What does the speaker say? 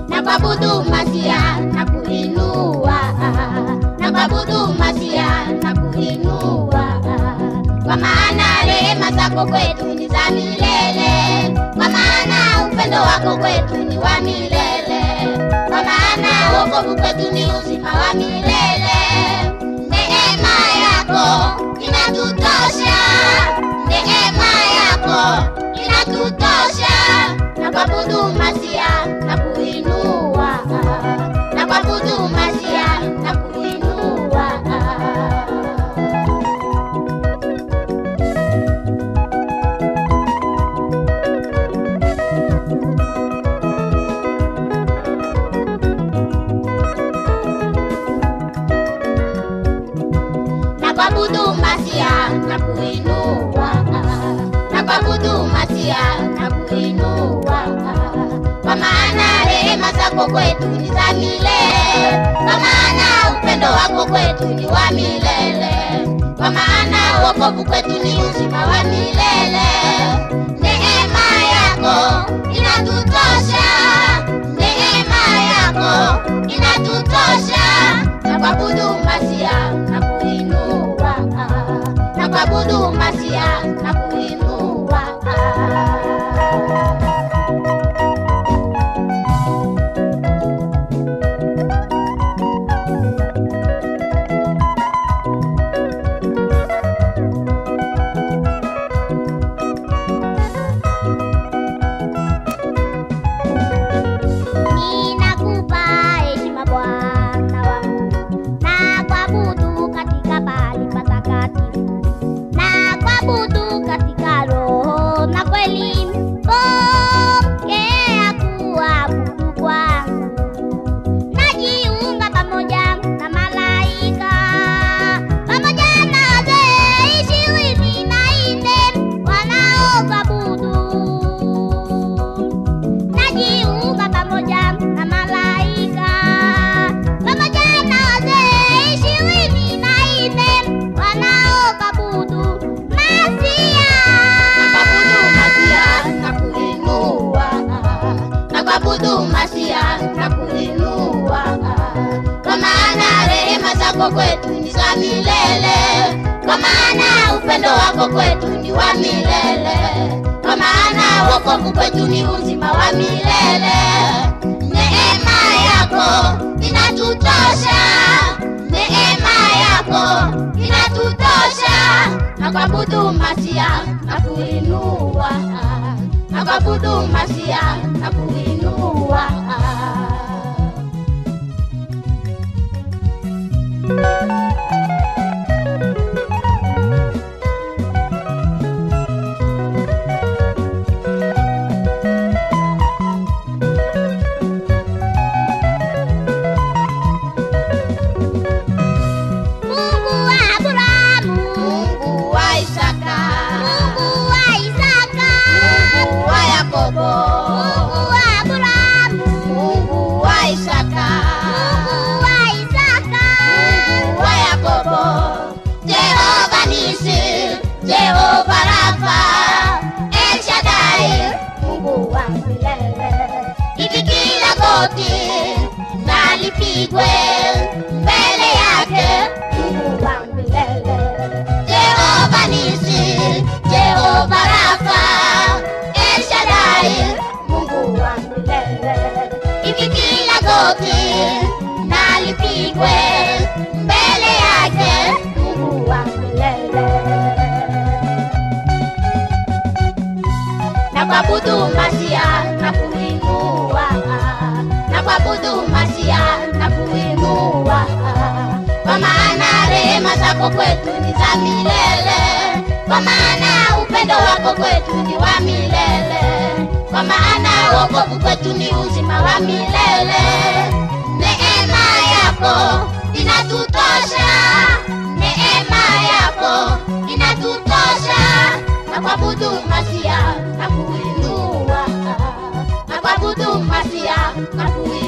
Nakuabudu Masia na kuinua, nakuabudu Masia na kuinua, kwa maana rehema zako kwetu ni za milele, kwa maana upendo wako kwetu ni wa milele, kwa maana wokovu kwetu ni uzima wa milele. Neema yako inatutosha, neema yako inatutosha. Nakuabudu Masia na kuinua, nakuabudu Masia na kuinua. Nakuabudu Masia na kuinua, nakuabudu Masia na kuinua, kwa maana rehema zako kwetu ni za milele, kwa maana upendo wako kwetu ni wa milele, kwa maana wokovu kwetu ni uzima wa milele. Neema yako inatutosha, neema yako inatutosha. Nakuabudu Masia na kuinua, nakuabudu Masia na kuinua. Nakuabudu Masia na kuinua, kwa maana rehema zako kwetu ni za milele, kwa maana upendo wako kwetu ni wa milele, kwa maana wokovu kwetu ni uzima wa milele. Neema yako inatutosha, neema yako inatutosha. Nakuabudu Masia na kuinua, nakuabudu Masia na kuinua. Mungu wa Abrahamu, Mungu wa Isaka, Mungu wa Isaka, Mungu wa Yakobo, Mungu wa Abrahamu, Mungu wa Isaka, Mungu wa Isaka, Mungu wa Yakobo. Jehova Nisi, Jehova Rafa, El Shaddai, Mungu wa milele. Hivi kila goti na lipigwe mbele yake, Mungu wa milele. Jehova Nisi, Jehova Rafa, El Shaddai, Mungu wa milele. Hivi kila goti na lipigwe mbele yake, Mungu wa milele. Nakuabudu Masia na kuinua, nakuabudu Masia na kuinua, kwa maana rehema zako kwetu ni za milele, kwa maana upendo wako kwetu ni wa milele, kwa maana wokovu kwetu ni uzima wa milele. Neema yako inatutosha, kuabudu Masia na kuinua, na kuabudu Masia na kuinua.